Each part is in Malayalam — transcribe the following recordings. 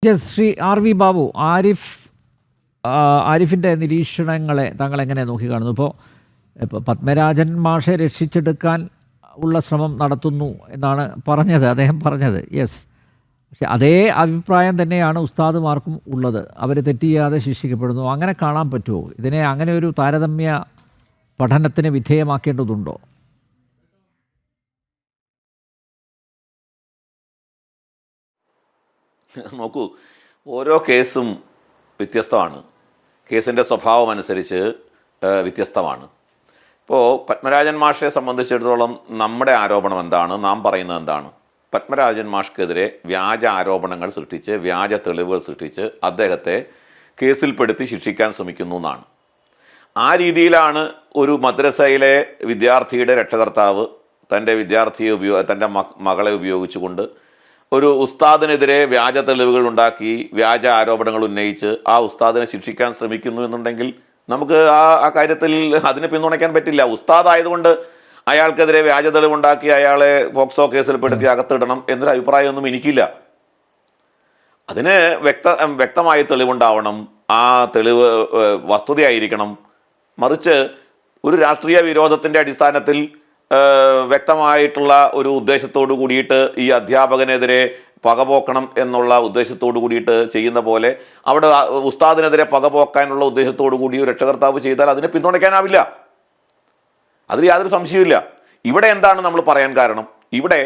Yes, Shri R V Babu, ആരിഫിൻ്റെ നിരീക്ഷണങ്ങളെ താങ്കൾ എങ്ങനെ നോക്കിക്കാണുന്നു? ഇപ്പോൾ പത്മരാജൻ മാഷെ രക്ഷിച്ചെടുക്കാൻ ഉള്ള ശ്രമം നടത്തുന്നു എന്നാണ് അദ്ദേഹം പറഞ്ഞത്. യെസ്, പക്ഷെ അതേ അഭിപ്രായം തന്നെയാണ് ഉസ്താദുമാർക്കും ഉള്ളത്. അവർ തെറ്റ് ചെയ്യാതെ ശിക്ഷിക്കപ്പെടുന്നു. അങ്ങനെ കാണാൻ പറ്റുമോ? ഇതിനെ അങ്ങനെ ഒരു താരതമ്യ പഠനത്തിന് വിധേയമാക്കേണ്ടതുണ്ടോ? നോക്കൂ, ഓരോ കേസും വ്യത്യസ്തമാണ്. കേസിൻ്റെ സ്വഭാവം അനുസരിച്ച് വ്യത്യസ്തമാണ്. ഇപ്പോൾ പത്മരാജൻ മാഷെ സംബന്ധിച്ചിടത്തോളം നമ്മുടെ ആരോപണം എന്താണ്, നാം പറയുന്നത് എന്താണ്? പത്മരാജൻ മാഷ്ക്കെതിരെ വ്യാജ ആരോപണങ്ങൾ സൃഷ്ടിച്ച്, വ്യാജ തെളിവുകൾ സൃഷ്ടിച്ച് അദ്ദേഹത്തെ കേസിൽപ്പെടുത്തി ശിക്ഷിക്കാൻ ശ്രമിക്കുന്നു എന്നാണ്. ആ രീതിയിലാണ് ഒരു മദ്രസയിലെ വിദ്യാർത്ഥിയുടെ രക്ഷകർത്താവ് തൻ്റെ മകളെ ഉപയോഗിച്ചുകൊണ്ട് ഒരു ഉസ്താദിനെതിരെ വ്യാജ തെളിവുകൾ ഉണ്ടാക്കി, വ്യാജ ആരോപണങ്ങൾ ഉന്നയിച്ച് ആ ഉസ്താദിനെ ശിക്ഷിക്കാൻ ശ്രമിക്കുന്നു എന്നുണ്ടെങ്കിൽ നമുക്ക് ആ കാര്യത്തിൽ അതിനെ പിന്തുണയ്ക്കാൻ പറ്റില്ല. ഉസ്താദ് ആയതുകൊണ്ട് അയാൾക്കെതിരെ വ്യാജ തെളിവുണ്ടാക്കി അയാളെ പോക്സോ കേസിൽപ്പെടുത്തി അകത്തിടണം എന്നൊരു അഭിപ്രായമൊന്നും എനിക്കില്ല. അതിന് വ്യക്തമായ തെളിവുണ്ടാവണം. ആ തെളിവ് വസ്തുതയായിരിക്കണം. മറിച്ച് ഒരു രാഷ്ട്രീയ വിരോധത്തിൻ്റെ അടിസ്ഥാനത്തിൽ വ്യക്തമായിട്ടുള്ള ഒരു ഉദ്ദേശത്തോടു കൂടിയിട്ട് ഈ അധ്യാപകനെതിരെ പകപോക്കണം എന്നുള്ള ഉദ്ദേശത്തോടു കൂടിയിട്ട് ചെയ്യുന്ന പോലെ അവിടെ ഉസ്താദിനെതിരെ പകപോക്കാനുള്ള ഉദ്ദേശത്തോടു കൂടി ഒരു രക്ഷകർത്താവ് ചെയ്താൽ അതിനെ പിന്തുണയ്ക്കാനാവില്ല. അതിൽ യാതൊരു സംശയമില്ല. ഇവിടെ എന്താണ് നമ്മൾ പറയാൻ കാരണം? ഇവിടെ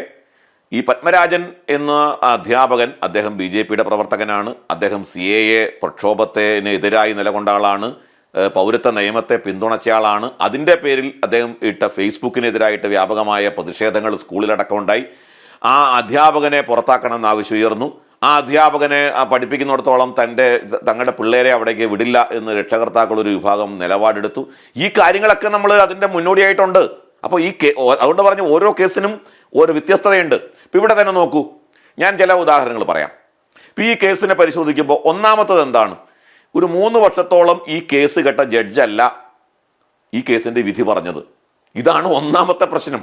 ഈ പത്മരാജൻ എന്ന അധ്യാപകൻ, അദ്ദേഹം BJPയുടെ പ്രവർത്തകനാണ്. അദ്ദേഹം CAA പ്രക്ഷോഭത്തിന് എതിരായി നിലകൊണ്ട ആളാണ്. പൗരത്വ നിയമത്തെ പിന്തുണച്ചയാളാണ്. അതിൻ്റെ പേരിൽ അദ്ദേഹം ഇട്ട ഫേസ്ബുക്കിനെതിരായിട്ട് വ്യാപകമായ പ്രതിഷേധങ്ങൾ സ്കൂളിലടക്കം ഉണ്ടായി. ആ അധ്യാപകനെ പുറത്താക്കണമെന്ന് ആവശ്യം ഉയർന്നു. ആ അധ്യാപകനെ പഠിപ്പിക്കുന്നിടത്തോളം തങ്ങളുടെ പിള്ളേരെ അവിടേക്ക് വിടില്ല എന്ന് രക്ഷകർത്താക്കൾ ഒരു വിഭാഗം നിലപാടെടുത്തു. ഈ കാര്യങ്ങളൊക്കെ നമ്മൾ അതിൻ്റെ മുന്നോടിയായിട്ടുണ്ട്. അപ്പോൾ അതുകൊണ്ട് പറഞ്ഞ് ഓരോ കേസിനും ഓരോ വ്യത്യസ്തതയുണ്ട്. ഇപ്പം ഇവിടെ തന്നെ നോക്കൂ, ഞാൻ ചില ഉദാഹരണങ്ങൾ പറയാം. ഇപ്പം ഈ കേസിനെ പരിശോധിക്കുമ്പോൾ ഒന്നാമത്തത് എന്താണ്? ഒരു 3 വർഷത്തോളം ഈ കേസ് കേട്ട ജഡ്ജല്ല ഈ കേസിൻ്റെ വിധി പറഞ്ഞത്. ഇതാണ് ഒന്നാമത്തെ പ്രശ്നം.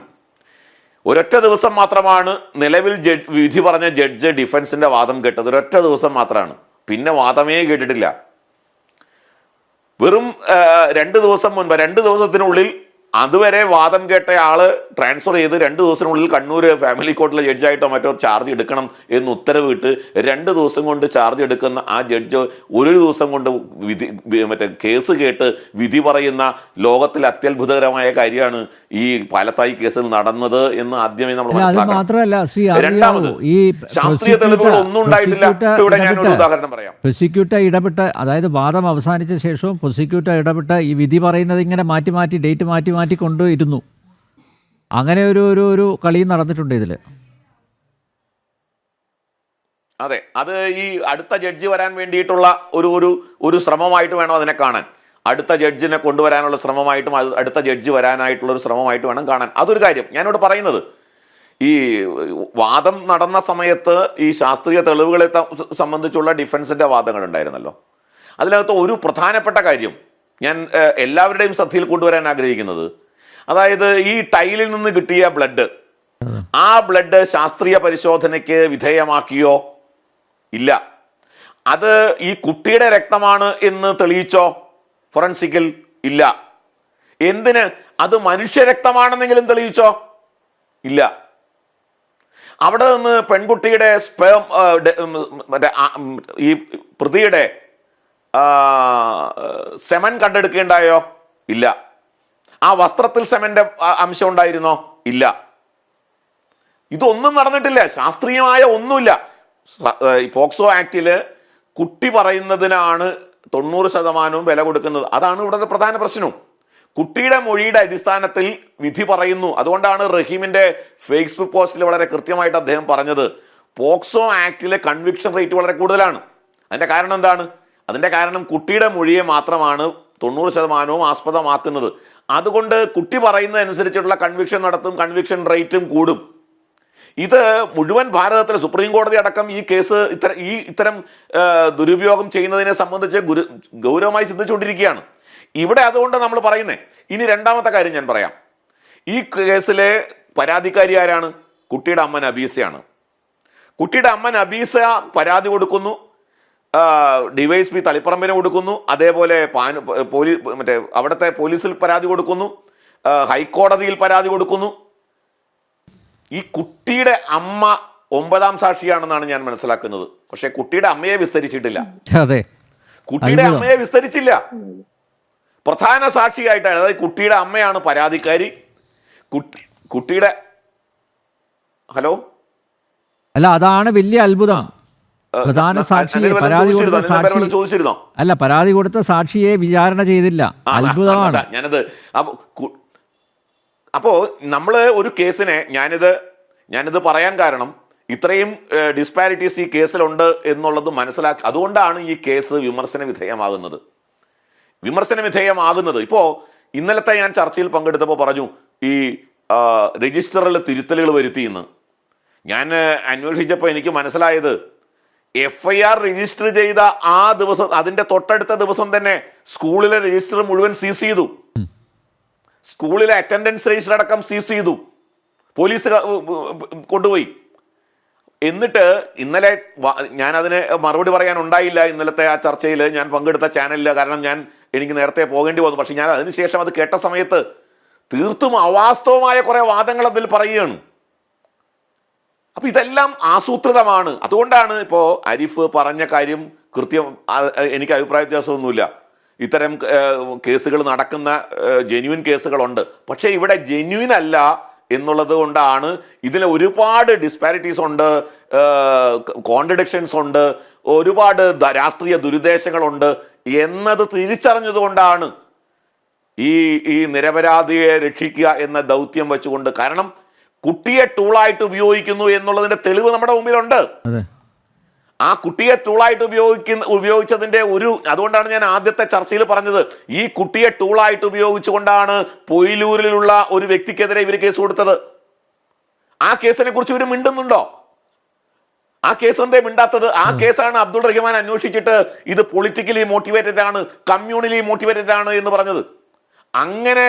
ഒരൊറ്റ ദിവസം മാത്രമാണ് നിലവിൽ വിധി പറഞ്ഞ ജഡ്ജ് ഡിഫൻസിന്റെ വാദം കേട്ടത്. ഒരൊറ്റ ദിവസം മാത്രമാണ്. പിന്നെ വാദമേ കേട്ടിട്ടില്ല. വെറും 2 ദിവസം മുൻപ്, 2 ദിവസത്തിനുള്ളിൽ അതുവരെ വാദം കേട്ട ആള് ട്രാൻസ്ഫർ ചെയ്ത് 2 ദിവസത്തിനുള്ളിൽ കണ്ണൂർ ഫാമിലി കോർട്ടിലെ ജഡ്ജായിട്ടോ മറ്റോ ചാർജ് എടുക്കണം എന്ന് ഉത്തരവിട്ട് 2 ദിവസം കൊണ്ട് ചാർജ് എടുക്കുന്ന ആ ജഡ്ജ് 1 ദിവസം കൊണ്ട് കേസ് കേട്ട് വിധി പറയുന്ന ലോകത്തിൽ അത്യത്ഭുതകരമായ കാര്യമാണ് ഈ പാലത്തായി കേസിൽ നടന്നത് എന്ന് ആദ്യമേ നമ്മൾ മനസ്സിലാക്കണം. രണ്ടാമത്, ശാസ്ത്രീയ തെളിവുകൾ ഒന്നും ഉണ്ടായിട്ടില്ല. ഇവിടെ ഞാൻ ഒരു ഉദാഹരണം പറയാം. പ്രോസിക്യൂട്ടർ ഇടപെട്ട്, അതായത് വാദം അവസാനിച്ച ശേഷവും പ്രോസിക്യൂട്ടർ ഇടപെട്ട് ഈ വിധി പറയുന്നത് ഇങ്ങനെ മാറ്റി ഡേറ്റ് മാറ്റി കൊണ്ടുവരുന്നു. അങ്ങനെ ഒരു കളിയും നടന്നിട്ടുണ്ട് ഇതില്. അതെ, അത് ഈ അടുത്ത ജഡ്ജി വരാൻ വേണ്ടിയിട്ടുള്ള ഒരു ശ്രമമായിട്ട് വേണം അതിനെ കാണാൻ. അടുത്ത ജഡ്ജിനെ കൊണ്ടുവരാനുള്ള ശ്രമമായിട്ടും അടുത്ത ജഡ്ജി വരാനായിട്ടുള്ള ഒരു ശ്രമമായിട്ട് വേണം കാണാൻ. അതൊരു കാര്യം. ഞാനിവിടെ പറയുന്നത്, ഈ വാദം നടന്ന സമയത്ത് ഈ ശാസ്ത്രീയ തെളിവുകളെ സംബന്ധിച്ചുള്ള ഡിഫൻസിന്റെ വാദങ്ങൾ ഉണ്ടായിരുന്നല്ലോ. അതിനകത്ത് ഒരു പ്രധാനപ്പെട്ട കാര്യം ഞാൻ എല്ലാവരുടെയും ശ്രദ്ധയിൽ കൊണ്ടുവരാൻ ആഗ്രഹിക്കുന്നത്, അതായത് ഈ ടൈലിൽ നിന്ന് കിട്ടിയ ബ്ലഡ്, ആ ബ്ലഡ് ശാസ്ത്രീയ പരിശോധനയ്ക്ക് വിധേയമാക്കിയോ? ഇല്ല. അത് ഈ കുട്ടിയുടെ രക്തമാണ് എന്ന് തെളിയിച്ചോ ഫോറൻസിക്കിൽ? ഇല്ല. എന്തിന്? അത് മനുഷ്യരക്തമാണെന്നെങ്കിലും തെളിയിച്ചോ? ഇല്ല. അവിടെ നിന്ന് പെൺകുട്ടിയുടെ സ്പേം, ഈ പ്രതിയുടെ സെമൻ കണ്ടെടുക്കേണ്ടായോ? ഇല്ല. ആ വസ്ത്രത്തിൽ സെമന്റെ അംശം ഉണ്ടായിരുന്നോ? ഇല്ല. ഇതൊന്നും നടന്നിട്ടില്ല. ശാസ്ത്രീയമായ ഒന്നുമില്ല. പോക്സോ ആക്ടില് കുട്ടി പറയുന്നതിനാണ് 90% വില കൊടുക്കുന്നത്. അതാണ് ഇവിടുത്തെ പ്രധാന പ്രശ്നം. കുട്ടിയുടെ മൊഴിയുടെ അടിസ്ഥാനത്തിൽ വിധി പറയുന്നു. അതുകൊണ്ടാണ് റഹീമിന്റെ ഫേസ്ബുക്ക് പോസ്റ്റിൽ വളരെ കൃത്യമായിട്ട് അദ്ദേഹം പറഞ്ഞത്, പോക്സോ ആക്ടിലെ കൺവിക്ഷൻ റേറ്റ് വളരെ കൂടുതലാണ്. അതിന്റെ കാരണം എന്താണ്? അതിന്റെ കാരണം കുട്ടിയുടെ മൊഴിയെ മാത്രമാണ് 90% ആസ്പദമാക്കുന്നത്. അതുകൊണ്ട് കുട്ടി പറയുന്നതനുസരിച്ചുള്ള കൺവിക്ഷൻ നടത്തും, കൺവിക്ഷൻ റേറ്റും കൂടും. ഇത് മുഴുവൻ ഭാരതത്തിലെ സുപ്രീം കോടതി അടക്കം ഈ കേസ് ഇത്തരം ദുരുപയോഗം ചെയ്യുന്നതിനെ സംബന്ധിച്ച് ഗൗരവമായി ചിന്തിച്ചുകൊണ്ടിരിക്കുകയാണ്. ഇവിടെ അതുകൊണ്ട് നമ്മൾ പറയുന്നേ. ഇനി രണ്ടാമത്തെ കാര്യം ഞാൻ പറയാം. ഈ കേസിലെ പരാതിക്കാരി ആരാണ്? കുട്ടിയുടെ അമ്മ നബീസയാണ്. കുട്ടിയുടെ അമ്മ നബീസ പരാതി കൊടുക്കുന്നു. ഡിവൈഎസ്പി തളിപ്പറമ്പിന് കൊടുക്കുന്നു, അതേപോലെ മറ്റേ അവിടുത്തെ പോലീസിൽ പരാതി കൊടുക്കുന്നു, ഹൈക്കോടതിയിൽ പരാതി കൊടുക്കുന്നു. ഈ കുട്ടിയുടെ അമ്മ 9ാം സാക്ഷിയാണെന്നാണ് ഞാൻ മനസ്സിലാക്കുന്നത്. പക്ഷെ കുട്ടിയുടെ അമ്മയെ വിസ്തരിച്ചിട്ടില്ല. അതെ, കുട്ടിയുടെ അമ്മയെ വിസ്തരിച്ചില്ല. പ്രധാന സാക്ഷിയായിട്ടാണ്, അതായത് കുട്ടിയുടെ അമ്മയാണ് പരാതിക്കാരി. കുട്ടിയുടെ ഹലോ അല്ല, അതാണ് വലിയ അത്ഭുതം. പ്രധാന സാക്ഷിയെ, പരാതി കൊടുത്ത സാക്ഷി ചോദിച്ചിരുന്നോ? അല്ല, പരാതി കൊടുത്ത സാക്ഷിയെ വിചാരണ ചെയ്തില്ല. അത്ഭുതമാണ്. ഞാനത് അപ്പോ നമ്മള് ഒരു കേസിനെ ഞാനിത് പറയാൻ കാരണം ഇത്രയും ഡിസ്പാരിറ്റീസ് ഈ കേസിലുണ്ട് എന്നുള്ളത് മനസ്സിലാക്കി. അതുകൊണ്ടാണ് ഈ കേസ് വിമർശന വിധേയമാകുന്നത്. ഇപ്പോ ഇന്നലത്തെ ഞാൻ ചർച്ചയിൽ പങ്കെടുത്തപ്പോൾ പറഞ്ഞു ഈ രജിസ്റ്ററിൽ തിരുത്തലുകൾ വരുത്തിയെന്ന്. ഞാൻ അന്വേഷിച്ചപ്പോൾ എനിക്ക് മനസ്സിലായത് FIR രജിസ്റ്റർ ചെയ്ത ആ ദിവസം, അതിന്റെ തൊട്ടടുത്ത ദിവസം തന്നെ സ്കൂളിലെ രജിസ്റ്റർ മുഴുവൻ സീസ് ചെയ്തു. സ്കൂളിലെ അറ്റൻഡൻസ് രജിസ്റ്റർ അടക്കം സീസ് ചെയ്തു. പോലീസ് കൊണ്ടുപോയി. എന്നിട്ട് ഇന്നലെ ഞാൻ അതിന് മറുപടി പറയാൻ ഉണ്ടായില്ല. ഇന്നലത്തെ ആ ചർച്ചയിൽ ഞാൻ പങ്കെടുത്ത ചാനലിൽ, കാരണം എനിക്ക് നേരത്തെ പോകേണ്ടി വന്നു. പക്ഷെ ഞാൻ അതിനുശേഷം അത് കേട്ട സമയത്ത് തീർത്തും അവാസ്തവമായ കുറെ വാദങ്ങൾ അതിൽ പറയുകയാണ്. അപ്പൊ ഇതെല്ലാം ആസൂത്രിതമാണ്. അതുകൊണ്ടാണ് ഇപ്പോ അരിഫ് പറഞ്ഞ കാര്യം കൃത്യം, എനിക്ക് അഭിപ്രായ വ്യത്യാസമൊന്നുമില്ല. ഇത്തരം കേസുകൾ നടക്കുന്ന ജെന്യുവിൻ കേസുകളുണ്ട്. പക്ഷെ ഇവിടെ ജെന്യുവിൻ അല്ല എന്നുള്ളത് കൊണ്ടാണ് ഇതിൽ ഒരുപാട് ഡിസ്പാരിറ്റീസ് ഉണ്ട്, കോൺട്രഡിക്ഷൻസ് ഉണ്ട്, ഒരുപാട് രാഷ്ട്രീയ ദുരുദ്ദേശങ്ങളുണ്ട് എന്നത് തിരിച്ചറിഞ്ഞതുകൊണ്ടാണ് ഈ നിരപരാധിയെ രക്ഷിക്കുക എന്ന ദൗത്യം വെച്ചുകൊണ്ട്. കാരണം കുട്ടിയെ ടൂളായിട്ട് ഉപയോഗിക്കുന്നു എന്നുള്ളതിന്റെ തെളിവ് നമ്മുടെ മുമ്പിലുണ്ട്. ആ കുട്ടിയെ ടൂളായിട്ട് ഉപയോഗിച്ചതിന്റെ അതുകൊണ്ടാണ് ഞാൻ ആദ്യത്തെ ചർച്ചയിൽ പറഞ്ഞത്, ഈ കുട്ടിയെ ടൂളായിട്ട് ഉപയോഗിച്ചുകൊണ്ടാണ് പൊയിലൂരിലുള്ള ഒരു വ്യക്തിക്കെതിരെ ഇവർ കേസ് കൊടുത്തത്. ആ കേസിനെ കുറിച്ച് ഇവർ മിണ്ടുന്നുണ്ടോ? ആ കേസ് എന്തേ മിണ്ടാത്തത്? ആ കേസാണ് അബ്ദുൾ റഹ്മാൻ അന്വേഷിച്ചിട്ട് ഇത് പൊളിറ്റിക്കലി മോട്ടിവേറ്റഡ് ആണ്, കമ്മ്യൂണലി മോട്ടിവേറ്റഡ് ആണ് എന്ന് പറഞ്ഞത്. അങ്ങനെ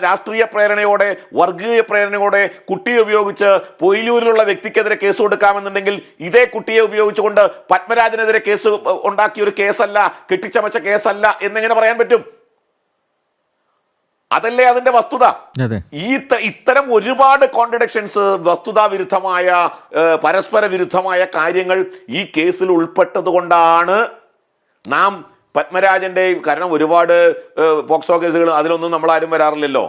രാഷ്ട്രീയ പ്രേരണയോടെ, വർഗീയ പ്രേരണയോടെ കുട്ടിയെ ഉപയോഗിച്ച് പൊയിലൂരിലുള്ള വ്യക്തിക്കെതിരെ കേസ് കൊടുക്കാമെന്നുണ്ടെങ്കിൽ ഇതേ കുട്ടിയെ ഉപയോഗിച്ചുകൊണ്ട് പത്മരാജനെതിരെ കേസ് ഉണ്ടാക്കിയ ഒരു കേസല്ല, കെട്ടിച്ചമച്ച കേസല്ല എന്നെങ്ങനെ പറയാൻ പറ്റും? അതല്ലേ അതിന്റെ വസ്തുത. ഇത്തരം ഒരുപാട് കോൺട്രഡിക്ഷൻസ്, വസ്തുതാ വിരുദ്ധമായ, പരസ്പര വിരുദ്ധമായ കാര്യങ്ങൾ ഈ കേസിൽ ഉൾപ്പെട്ടത് കൊണ്ടാണ് നാം പത്മരാജന്റെ, കാരണം ഒരുപാട് പോക്സോ കേസുകൾ അതിലൊന്നും നമ്മൾ ആരും വരാറില്ലല്ലോ.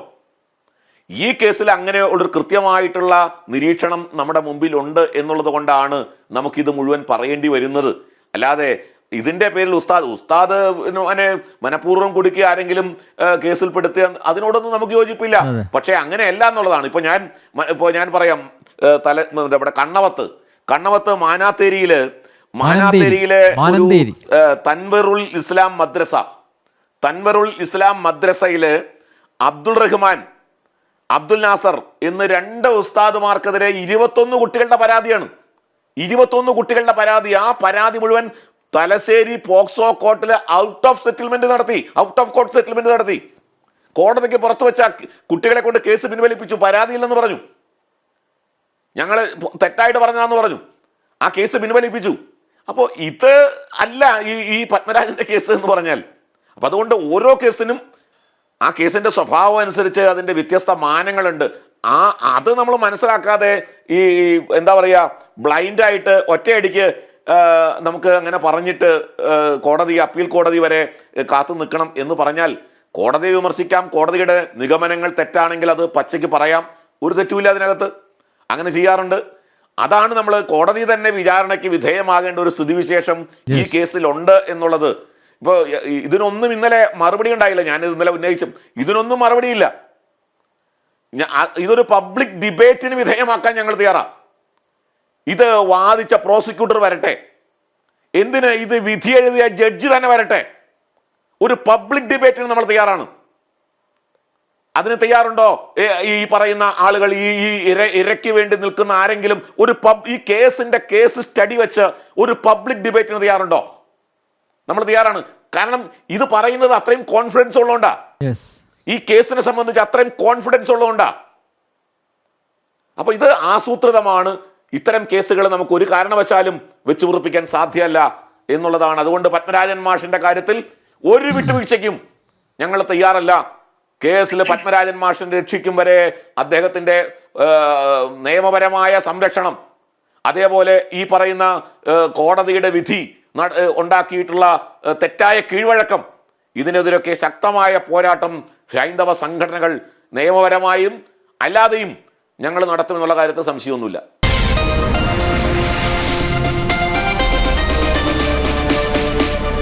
ഈ കേസിൽ അങ്ങനെ ഒരു കൃത്യമായിട്ടുള്ള നിരീക്ഷണം നമ്മുടെ മുമ്പിലുണ്ട് എന്നുള്ളത് കൊണ്ടാണ് നമുക്കിത് മുഴുവൻ പറയേണ്ടി വരുന്നത്. അല്ലാതെ ഇതിന്റെ പേരിൽ ഉസ്താദ് മനഃപൂർവ്വം കൊടുക്കുക, ആരെങ്കിലും കേസിൽപ്പെടുത്തുക, അതിനോടൊന്നും നമുക്ക് യോജിപ്പില്ല. പക്ഷെ അങ്ങനെയല്ല എന്നുള്ളതാണ്. ഇപ്പൊ ഞാൻ പറയാം, ഇവിടെ കണ്ണവത്ത് മാനാത്തേരിയിലെ തൻവറുൽ ഇസ്ലാം മദ്രസയില് അബ്ദുൾ റഹ്മാൻ, അബ്ദുൽ നാസർ എന്ന് 2 ഉസ്താദുമാർക്കെതിരെ 21 കുട്ടികളുടെ പരാതിയാണ്. 21 കുട്ടികളുടെ പരാതി. ആ പരാതി മുഴുവൻ തലശ്ശേരി പോക്സോ കോർട്ടില് ഔട്ട് ഓഫ് കോർട്ട് സെറ്റിൽമെന്റ് നടത്തി. കോടതിക്ക് പുറത്തു വെച്ച കുട്ടികളെ കൊണ്ട് കേസ് പിൻവലിപ്പിച്ചു. പരാതിയില്ലെന്ന് പറഞ്ഞു, ഞങ്ങൾ തെറ്റായിട്ട് പറഞ്ഞതാന്ന് പറഞ്ഞു. ആ കേസ് പിൻവലിപ്പിച്ചു. അപ്പോൾ ഇത് അല്ല ഈ പത്മരാജന്റെ കേസ് എന്ന് പറഞ്ഞാൽ. അപ്പൊ അതുകൊണ്ട് ഓരോ കേസിനും ആ കേസിന്റെ സ്വഭാവം അനുസരിച്ച് അതിന്റെ വ്യത്യസ്ത മാനങ്ങളുണ്ട്. അത് നമ്മൾ മനസ്സിലാക്കാതെ ഈ എന്താ പറയാ, ബ്ലൈൻഡായിട്ട് ഒറ്റയടിക്ക് നമുക്ക് അങ്ങനെ പറഞ്ഞിട്ട് അപ്പീൽ കോടതി വരെ കാത്തു നിൽക്കണം എന്ന് പറഞ്ഞാൽ, കോടതിയെ വിമർശിക്കാം, കോടതിയുടെ നിഗമനങ്ങൾ തെറ്റാണെങ്കിൽ അത് പച്ചയ്ക്ക് പറയാം, ഒരു തെറ്റുമില്ല അതിനകത്ത്. അങ്ങനെ ചെയ്യാറുണ്ട്. അതാണ് നമ്മൾ കോടതി തന്നെ വിചാരണയ്ക്ക് വിധേയമാകേണ്ട ഒരു സ്ഥിതിവിശേഷം ഈ കേസിലുണ്ട് എന്നുള്ളത്. ഇപ്പൊ ഇതിനൊന്നും ഇന്നലെ മറുപടി ഉണ്ടായില്ല. ഞാനിത് ഇന്നലെ ഉന്നയിച്ചു, ഇതിനൊന്നും മറുപടിയില്ല. ഇതൊരു പബ്ലിക് ഡിബേറ്റിന് വിധേയമാക്കാൻ ഞങ്ങൾ തയ്യാറാണ്. ഇത് വാദിച്ച പ്രോസിക്യൂട്ടർ വരട്ടെ, എന്തിന് ഇത് വിധി എഴുതിയ ജഡ്ജി തന്നെ വരട്ടെ. ഒരു പബ്ലിക് ഡിബേറ്റിന് നമ്മൾ തയ്യാറാണ്. അതിന് തയ്യാറുണ്ടോ ഈ പറയുന്ന ആളുകൾ? ഈ ഇരയ്ക്ക് വേണ്ടി നിൽക്കുന്ന ആരെങ്കിലും ഈ കേസ് സ്റ്റഡി വെച്ച് ഒരു പബ്ലിക് ഡിബേറ്റിന് തയ്യാറുണ്ടോ? നമ്മൾ തയ്യാറാണ്. കാരണം ഇത് പറയുന്നത് അത്രയും കോൺഫിഡൻസ് ഉള്ളതുകൊണ്ടാ, ഈ കേസിനെ സംബന്ധിച്ച് അത്രയും കോൺഫിഡൻസ് ഉള്ളതുകൊണ്ടാ. അപ്പൊ ഇത് ആസൂത്രിതമാണ്. ഇത്തരം കേസുകൾ നമുക്ക് ഒരു കാരണവശാലും വെച്ചുപുറപ്പിക്കാൻ സാധ്യമല്ല. എന്നുള്ളതാണ്. അതുകൊണ്ട് പത്മരാജൻ മാഷിന്റെ കാര്യത്തിൽ ഒരു വിട്ടുവീഴ്ചയ്ക്കും ഞങ്ങൾ തയ്യാറല്ല. കേസിൽ പത്മരാജൻ മാഷിനെ രക്ഷിക്കും വരെ അദ്ദേഹത്തിന്റെ നിയമപരമായ സംരക്ഷണം, അതേപോലെ ഈ പറയുന്ന കോടതിയുടെ വിധി ഉണ്ടാക്കിയിട്ടുള്ള തെറ്റായ കീഴ്വഴക്കം, ഇതിനെതിരൊക്കെ ശക്തമായ പോരാട്ടം ഹൈന്ദവ സംഘടനകൾ നിയമപരമായും അല്ലാതെയും ഞങ്ങൾ നടത്തുമെന്നുള്ള കാര്യത്തിൽ സംശയമൊന്നുമില്ല.